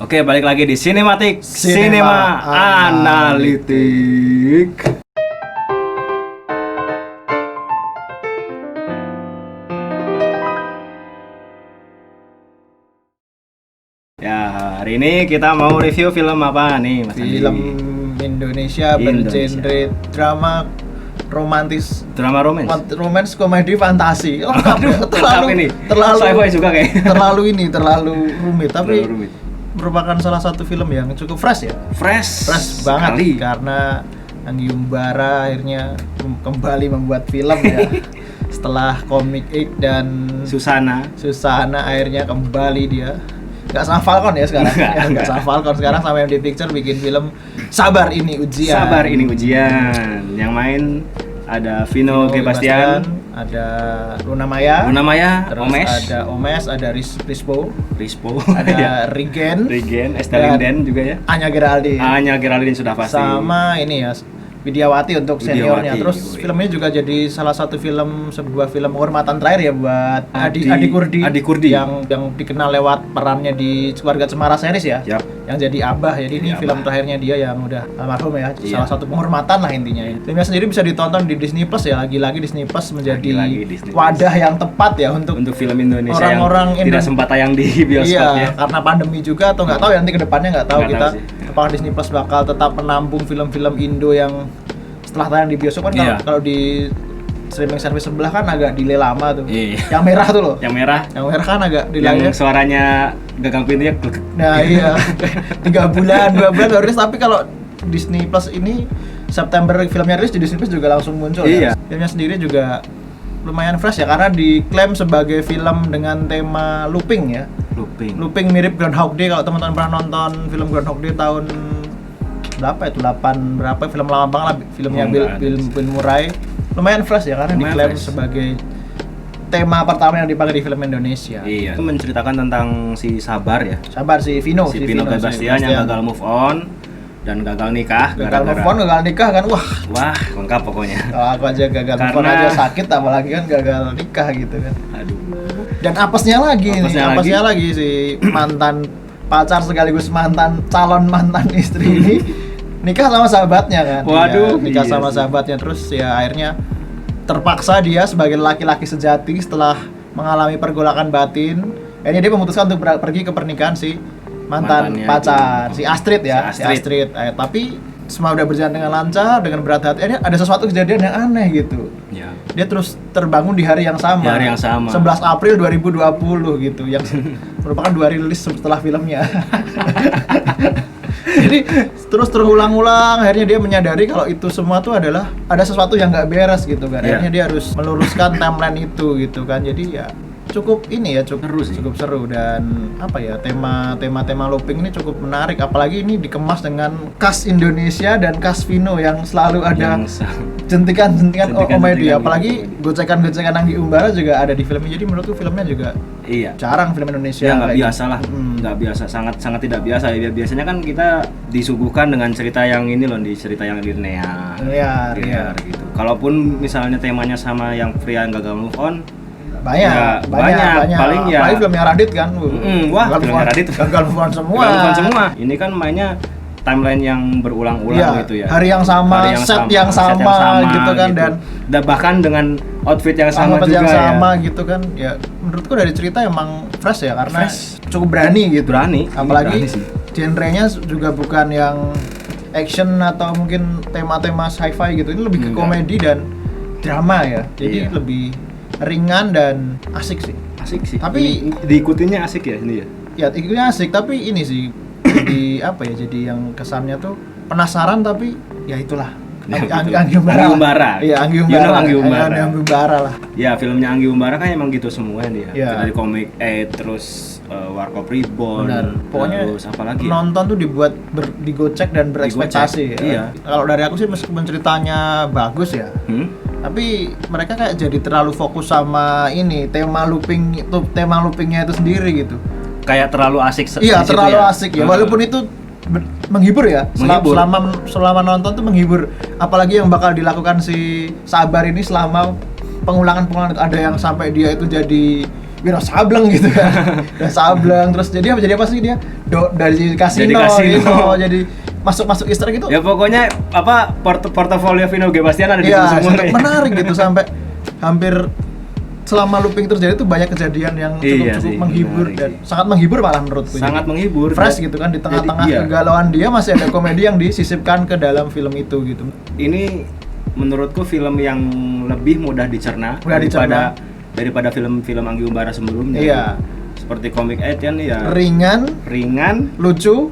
Oke, balik lagi di Sinematik Cinema Analitik. Ya, hari ini kita mau review film apa nih, Mas Andi? Film Indonesia bergenre drama romantis, Drama romance. romance komedi fantasi. Terlalu sci-fi juga kayak. terlalu rumit, tapi Terlalu rumit. merupakan salah satu film yang cukup fresh ya. Fresh Banget sekali. karena Anggi Umbara akhirnya kembali membuat film ya. Setelah Comic 8 dan Susana. akhirnya kembali dia. Nggak sama Falcon ya sekarang. Nggak sama Falcon sekarang, sama MD Picture bikin film Sabar Ini Ujian. Sabar Ini Ujian. Yang main ada Vino G. Bastian, ada Luna Maya, terus Omes, ada Omes, ada Rispo, ada ada Regen, Estelin Den juga ya. Anya Geraldine, Anya Geraldine sudah pasti. sama ini ya Widiawati untuk seniornya. Widiawati. Terus filmnya juga jadi salah satu sebuah film penghormatan terakhir ya buat Adi Kurdi yang dikenal lewat perannya di Keluarga Cemara series ya. Yap. Yang jadi Abah. Jadi ini film terakhirnya dia yang udah almarhum ya. Salah satu penghormatan lah intinya. Filmnya sendiri bisa ditonton di Disney Plus ya. Lagi-lagi Disney Plus menjadi Disney Plus. wadah yang tepat ya untuk film Indonesia orang-orang yang tidak sempat tayang di bioskop ya. Iya, karena pandemi juga atau nggak tahu ya, nanti kedepannya nggak tahu Nggak kita tahu sih. apakah Disney Plus bakal tetap menampung film-film Indo yang setelah tayang di bioskop kan. Iya. Kalau di streaming service sebelah kan agak delay lama tuh. Iya. Yang merah tuh loh. Yang merah Kan agak delay. yang suaranya gagang pintunya glek. Nah iya, 3 bulan, 2 bulan baru rilis. Tapi kalau Disney Plus ini September filmnya rilis di Disney Plus juga langsung muncul. Iya. Ya. Filmnya sendiri juga lumayan fresh ya, karena diklaim sebagai film dengan tema looping ya. Looping mirip Groundhog Day. Kalau teman-teman pernah nonton film Groundhog Day tahun berapa itu? 8 berapa, film lama banget lah, filmnya Bill Murray. Lumayan fresh ya, karena diklaim sebagai tema pertama yang dipakai di film Indonesia. Iya. Itu menceritakan tentang si Sabar ya. Sabar si Vino Vino Bastian yang gagal move on dan gagal nikah. Gagal nikah kan. Wah, lengkap pokoknya. Kalau aku aja gagal move on aja sakit, apalagi kan gagal nikah gitu kan. Aduh. Dan apesnya lagi si mantan pacar sekaligus calon mantan istri ini nikah sama sahabatnya kan. Waduh, nikah iya sama sih. sahabatnya, terus ya akhirnya terpaksa dia sebagai laki-laki sejati setelah mengalami pergolakan batin, akhirnya dia memutuskan untuk pergi ke pernikahan si mantan pacar, si Astrid ya, si Astrid. Tapi semua udah berjalan dengan lancar, dengan berat hati. Ini ada sesuatu kejadian yang aneh gitu. Ya. Dia terus terbangun di hari yang sama. 11 April 2020 gitu, yang merupakan 2 rilis setelah filmnya. Jadi terus terulang-ulang, akhirnya dia menyadari kalau itu semua tuh adalah ada sesuatu yang nggak beres gitu kan. Akhirnya dia harus meluruskan timeline itu gitu kan. Jadi ya cukup seru dan apa ya, tema looping ini cukup menarik, apalagi ini dikemas dengan cast Indonesia dan cast Vino yang selalu ada jentikan-jentikan komedi, apalagi gocekan-gocekan Anggi Umbara juga ada di film ini. Jadi menurutku filmnya juga jarang film Indonesia ya nggak biasa gitu. lah. Nggak biasa, sangat tidak biasa ya. Biasanya kan kita disuguhkan dengan cerita yang ini loh, di cerita yang linear gitu. Kalaupun misalnya temanya sama yang pria yang gagal move on, banyak. Paling ya apalagi filmnya Radit kan. Filmnya Radit gagal move on semua. Ini kan mainnya timeline yang berulang-ulang gitu ya. Hari yang sama, set yang sama gitu kan, gitu. Dan bahkan dengan outfit yang sama juga yang sama gitu kan. Ya menurutku dari cerita emang fresh ya, karena cukup berani gitu. Apalagi genrenya juga bukan yang action atau mungkin tema-tema sci-fi gitu. Ini lebih ke komedi dan drama ya. Jadi lebih ringan dan asik sih. Tapi diikutinya asik ya ini ya. Ya, ikutnya asik, tapi ini sih jadi apa ya? Jadi yang kesannya tuh penasaran, tapi ya itulah. Anggi Umbara. Iya, Anggi Umbara lah. Ya, filmnya Anggi Umbara kan emang gitu semua dia. Dari Comic 8 terus Warkop Reborn. Pokoknya terus apa lagi? Penonton tuh dibuat digocek dan berekspektasi. Iya. Kalau dari aku sih meskipun ceritanya bagus ya. Tapi mereka kayak jadi terlalu fokus sama ini tema loopingnya itu sendiri gitu. Kayak terlalu asik. Terlalu asik ya. Walaupun itu menghibur ya. Selama nonton tuh menghibur. Apalagi yang bakal dilakukan si Sabar ini selama pengulangan itu, ada yang sampai dia itu jadi Wiro Sableng gitu kan. Wiro Sableng terus jadi apa sih dia dari kasino gitu. Jadi masuk Easter egg gitu. Ya pokoknya apa portofolio Vino G Bastian ada di ya, situ semua. Ya, menarik gitu sampai hampir selama looping terjadi itu banyak kejadian yang cukup menghibur menarik, dan sangat menghibur malah menurutku. Sangat menghibur. Fresh gitu kan di tengah-tengah kegalauan dia masih ada komedi yang disisipkan ke dalam film itu gitu. Ini menurutku film yang lebih mudah dicerna daripada film-film Anggi Umbara sebelumnya. Iya. Seperti Comic 8 kan ya. Ringan, lucu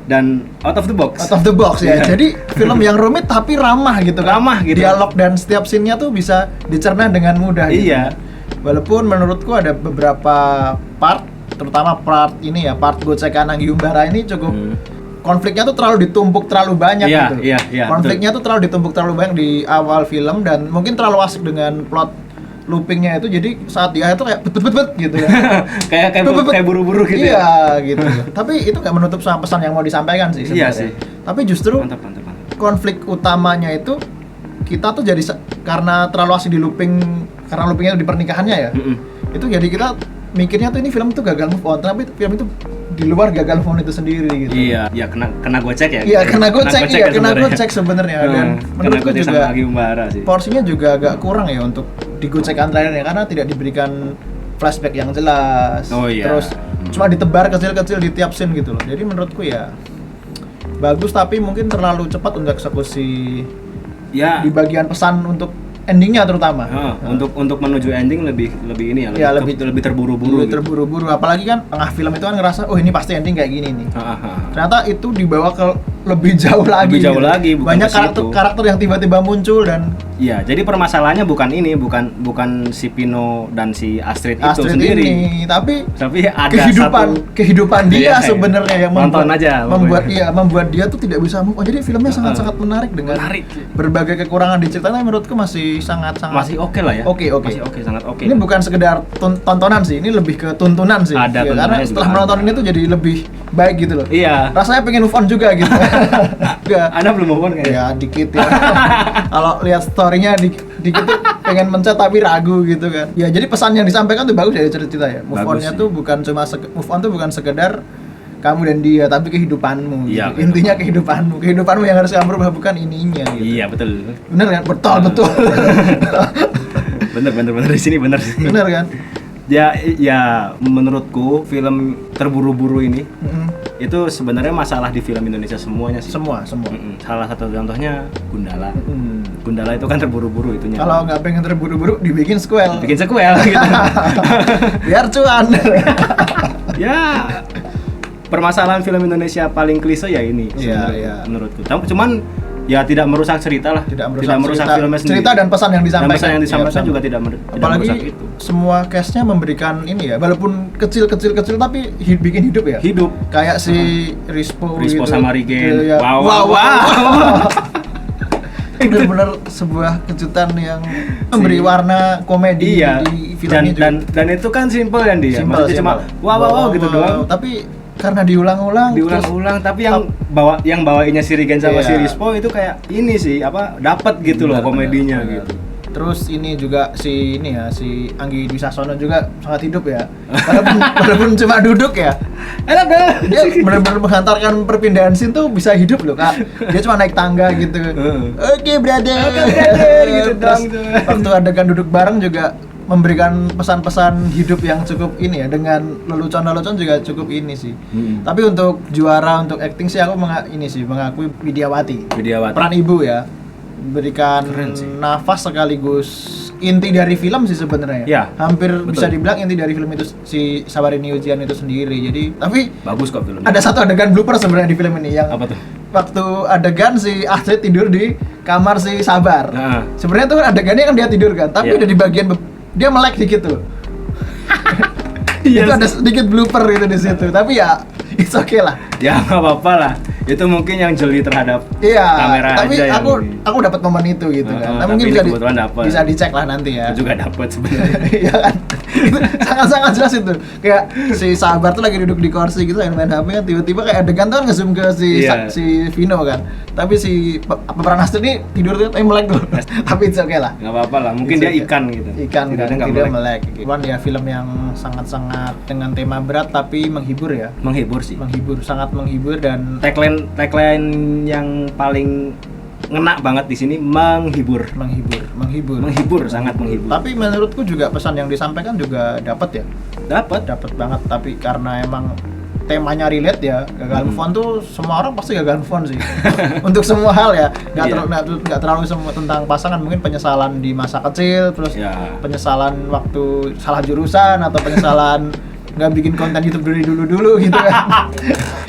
dan out of the box. Out of the box ya. Jadi film yang rumit tapi ramah gitu kan. Ramah gitu. Dialog dan setiap scene-nya tuh bisa dicerna dengan mudah gitu. Iya. Walaupun menurutku ada beberapa part, terutama part gocekan Anggi Umbara ini cukup konfliknya tuh terlalu ditumpuk terlalu banyak gitu. Iya, konfliknya tuh terlalu ditumpuk terlalu banyak di awal film dan mungkin terlalu asik dengan plot loopingnya itu, jadi saat di akhir tuh kayak bet gitu ya. kayak buru-buru gitu. Iya gitu. Tapi itu nggak menutup sama pesan yang mau disampaikan sih sebenarnya. Iya sih. Tapi justru mantap. Konflik utamanya itu kita tuh jadi karena terlalu asik di looping, karena loopingnya di pernikahannya ya. Itu jadi kita mikirnya tuh ini film tuh gagal move on, tapi film itu di luar gagal move on itu sendiri gitu. Iya, ya kena gocek ya. Iya, kena gocek sebenarnya dan menurutku juga porsinya juga agak kurang ya untuk digocekkan terakhirnya karena tidak diberikan flashback yang jelas. Terus cuma ditebar kecil-kecil di tiap scene gitu loh. Jadi menurutku ya bagus tapi mungkin terlalu cepat untuk eksekusi. Ya. Di bagian pesan untuk endingnya terutama. Untuk menuju ending lebih ini ya, lebih terburu-buru. Lebih terburu-buru. Apalagi kan tengah film itu kan ngerasa, oh ini pasti ending kayak gini nih. Ternyata itu dibawa ke lebih jauh lagi. Banyak karakter yang tiba-tiba muncul dan. Iya, jadi permasalahannya bukan si Pino dan si Astrid itu sendiri. Ini, tapi ada kehidupan dia sebenarnya yang membuat dia tuh tidak bisa move on. Jadi filmnya sangat-sangat menarik dengan berbagai kekurangan di ceritanya, menurutku masih masih oke lah ya. Oke. Masih oke, sangat oke. Ini bukan sekedar tontonan sih, ini lebih ke tuntunan sih. Karena setelah menonton ini tuh jadi lebih baik gitu loh. Iya. Rasanya pengen move on juga gitu. Anda belum move on kayaknya? Ya dikit ya. Kalau lihat story-nya dikit tuh pengen mencet tapi ragu gitu kan. Ya jadi pesan yang disampaikan tuh bagus dari cerita ya. Move on-nya tuh bukan cuma move on tuh bukan sekedar kamu dan dia, tapi kehidupanmu. Iya, gitu. Intinya kehidupanmu yang harus kamu rubah, bukan ininya gitu. Iya, betul. Bener kan? Betul. bener di sini bener sih. Bener kan? Ya menurutku film terburu-buru ini itu sebenarnya masalah di film Indonesia semuanya sih. Semua. Salah satu contohnya Gundala. Gundala itu kan terburu-buru itunya. Kalau nggak pengen terburu-buru dibikin sequel gitu. Biar cuan. Ya permasalahan film Indonesia paling klise ya ini sebenarnya menurutku. Cuman ya tidak merusak cerita lah. Tidak merusak filmnya sendiri. Cerita dan pesan yang disampaikan. Pesan yang disampaikan juga tidak apalagi merusak itu. Semua cast-nya memberikan ini ya, walaupun kecil tapi bikin hidup ya. Hidup. Kayak si Rispo gitu. Sama Rigen. Ya. Wow. Benar-benar sebuah kejutan yang memberi warna komedi di film ini juga. Dan itu kan simple kan dia. Maksudnya cuma wow gitu doang. Tapi karena diulang-ulang, tapi yang bawainnya si Rigen sama si Rispo itu kayak ini sih dapat gitu loh komedinya gitu. Terus ini juga si Anggi Dwi Sassono juga sangat hidup ya. Walaupun cuma duduk ya. Dia benar-benar menghantarkan perpindahan scene tuh bisa hidup loh, Kak. Dia cuma naik tangga gitu. Oke, brother gitu dong. Waktu adegan duduk bareng juga memberikan pesan-pesan hidup yang cukup ini ya, dengan lelucon juga cukup ini sih. Tapi untuk juara untuk acting sih aku mengakui Widiawati. Peran ibu ya. Berikan nafas sekaligus inti dari film sih sebenarnya. Ya, hampir betul. Bisa dibilang inti dari film itu si Sabarini Ujian itu sendiri. Jadi tapi bagus kok filmnya. Ada satu adegan blooper sebenarnya di film ini yang apa tuh? Waktu adegan si Astrid tidur di kamar si Sabar. Sebenarnya tuh adegannya kan dia tidur kan, tapi udah di bagian dia melek dikit tuh. Itu ada sedikit blooper gitu di situ. Tapi ya it's okay lah. Ya nggak apa-apa lah. Itu mungkin yang jeli terhadap kamera tapi aja. Tapi aku dapat momen itu gitu kan. Tapi mungkin bisa dicek lah nanti ya. Aku juga dapat sebenarnya. Iya kan. Sangat-sangat jelas itu. Kayak si Sabar tuh lagi duduk di kursi gitu main HP kan, tiba-tiba kayak adegan tuh kan nge-zoom ke si Vino kan. Tapi si pemeran Astrid ini tidur tuh melek tuh. Tapi itu oke lah. Nggak apa-apa lah, mungkin dia ikan gitu. Ikan kan, tidak melek. Cuman ya film yang sangat-sangat dengan tema berat tapi menghibur ya. Menghibur sih. Sangat menghibur dan tagline yang paling ngena banget di sini menghibur, sangat menghibur. Tapi menurutku juga pesan yang disampaikan juga dapat ya. Dapat banget, tapi karena emang temanya relate ya, gagal move on tuh semua orang pasti gagal move on sih. Untuk semua hal ya, nggak terlalu semua tentang pasangan, mungkin penyesalan di masa kecil, terus penyesalan waktu salah jurusan atau penyesalan nggak bikin konten YouTube dari dulu gitu kan.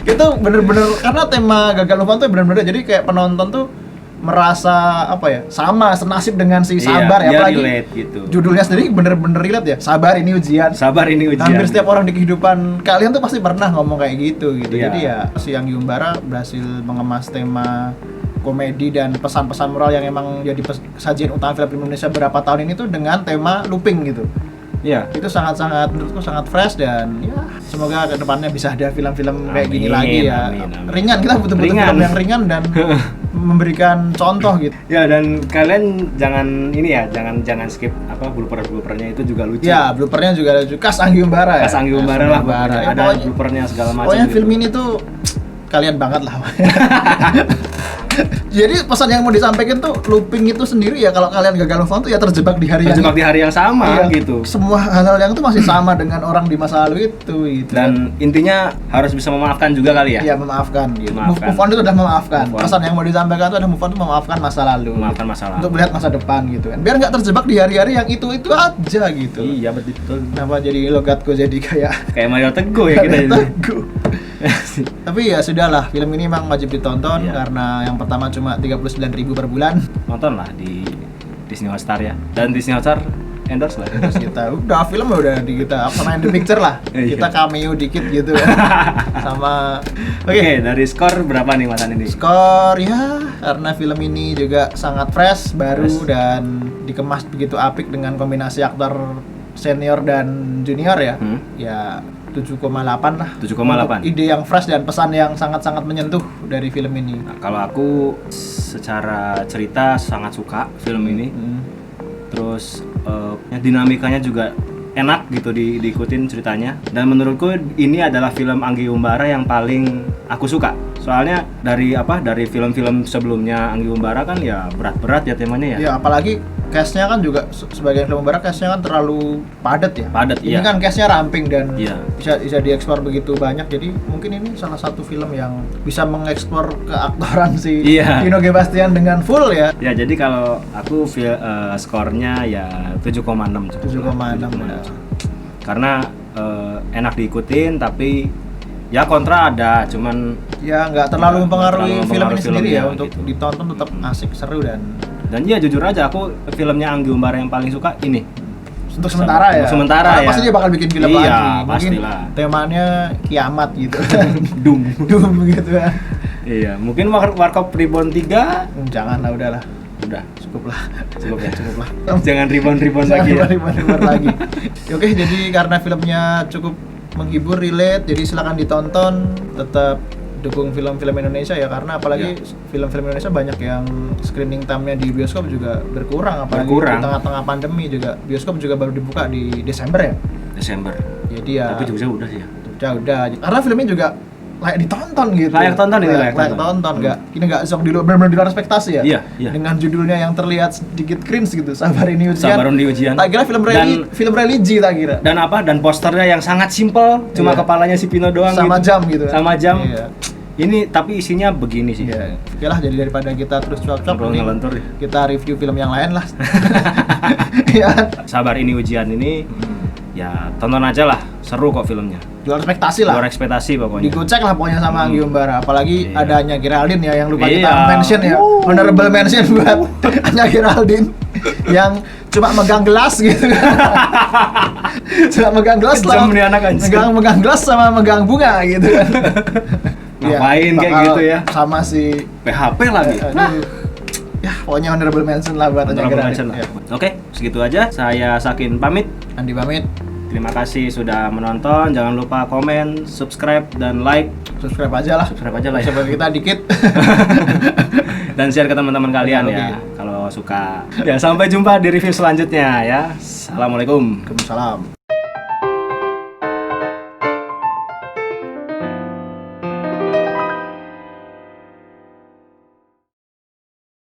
Itu bener-bener karena tema gagal move on tuh bener-bener jadi kayak penonton tuh merasa apa ya, sama senasib dengan si Sabar ya, apalagi relate, gitu. Judulnya sendiri bener-bener relate ya, Sabar ini ujian. Hampir setiap orang di kehidupan kalian tuh pasti pernah ngomong kayak gitu. Jadi ya si Anggi Umbara berhasil mengemas tema komedi dan pesan-pesan moral yang emang jadi sajian utama film Indonesia berapa tahun ini tuh dengan tema looping gitu. Iya. Itu sangat-sangat menurutku sangat fresh dan ya semoga kedepannya bisa ada film-film kayak gini lagi ya. Amin. Ringan, kita butuh-butuh film yang ringan dan memberikan contoh gitu. Ya, dan kalian jangan ini ya, jangan skip apa blooper-bloopernya itu juga lucu. Ya, bloopernya juga lucu. Kas Anggi Umbara ya. Kas Anggi Umbara lah pokoknya. Ada bloopernya segala macam. Pokoknya gitu. film ini tuh kalian banget lah. Jadi pesan yang mau disampaikan tuh looping itu sendiri ya, kalau kalian gagal move on tuh ya terjebak di hari yang sama gitu. Semua hal-hal yang itu masih sama dengan orang di masa lalu itu gitu. Dan intinya harus bisa memaafkan juga kali ya. Iya, memaafkan gitu. Move on itu udah memaafkan. Pesan yang mau disampaikan itu adalah move on itu memaafkan masa lalu. Memaafkan masa lalu. Untuk melihat masa depan gitu kan. Biar nggak terjebak di hari-hari yang itu aja gitu. Iya, betul. Kenapa jadi logatku jadi kayak Mario Teguh ya kita jadi. Tapi ya sudahlah, film ini memang wajib ditonton karena yang pertama cuma 39.000 per bulan. Nonton lah di Disney Hotstar ya. Dan Disney Hotstar endorse lah. Kita udah film udah di kita apa main the picture lah. Kita cameo dikit gitu kan. Sama Oke, dari skor berapa nih Mas ini? Skor ya karena film ini juga sangat fresh, baru dan dikemas begitu apik dengan kombinasi aktor senior dan junior ya. Ya 7,8 lah. 7,8. Ide yang fresh dan pesan yang sangat-sangat menyentuh dari film ini. Nah, kalau aku secara cerita sangat suka film ini. Terus dinamikanya juga enak gitu diikutin ceritanya. Dan menurutku ini adalah film Anggi Umbara yang paling aku suka. Soalnya dari film-film sebelumnya Anggi Umbara kan ya berat-berat ya temanya ya. Ya apalagi cast-nya kan juga sebagian film Umbara cast-nya kan terlalu padat ya. Ini kan cast-nya ramping dan bisa dieksplor begitu banyak. Jadi mungkin ini salah satu film yang bisa mengeksplor keaktoran si Vino G. Bastian dengan full ya. Ya jadi kalau aku skornya ya 7,6. 7,6 ya. Karena enak diikutin tapi ya kontra ada, cuman ya nggak terlalu mempengaruhi film ini sendiri ya untuk gitu. Ditonton tetap asik, seru dan ya jujur aja aku filmnya Anggi Umbara yang paling suka ini. Untuk sementara ya. Sementara ya. Pasti dia bakal bikin film lagi. Mungkin pastilah. Temanya kiamat gitu. Doom gitu kan. Iya, mungkin Warkop Reborn 3 janganlah, udahlah. Udah, cukup lah. Jangan reborn lagi ya. Reborn lagi. Oke, jadi karena filmnya cukup menghibur, relate, jadi silakan ditonton, tetap dukung film-film Indonesia ya, karena apalagi film-film Indonesia banyak yang screening time-nya di bioskop juga berkurang, apalagi di tengah-tengah pandemi juga. Bioskop juga baru dibuka di Desember ya? Desember. Jadi ya tapi Jogja udah sih ya. Jogja udah. Karena filmnya juga layak ditonton gitu. Layak tonton. Enggak sok di luar, benar-benar di luar ekspektasi ya. Iya. Dengan judulnya yang terlihat sedikit cringe gitu, Sabar ini ujian. Tak kira film religi tak kira. Dan posternya yang sangat simpel, cuma kepalanya si Pino doang sama gitu. Jam gitu. Sama jam. Iya. Ini tapi isinya begini sih. Iya. Oke lah, jadi daripada kita terus cuap-cuap kita review film yang lain lah. Iya. Sabar ini ujian ini ya tonton aja lah, seru kok filmnya. Luar ekspektasi lah. Luar ekspektasi pokoknya. Digocek lah pokoknya sama Anggi Umbara. Apalagi adanya Geraldine ya, yang lupa kita mention ya. Honorable mention buat Anya Geraldine yang cuma megang gelas gitu kan. Cuma megang gelas lah. Megang gelas sama megang bunga gitu kan. Ngapain kayak gitu ya. Sama si PHP lagi. Ya, pokoknya honorable mention lah buat Anya Geraldine. Oke, segitu aja. Saya Sakin pamit. Andi pamit. Terima kasih sudah menonton. Jangan lupa komen, subscribe, dan like. Subscribe aja lah. Subscribe aja lah ya. Subscribe kita dikit. Dan share ke teman-teman kalian ya kalau suka. Ya, sampai jumpa di review selanjutnya ya. Assalamualaikum. Waalaikumsalam.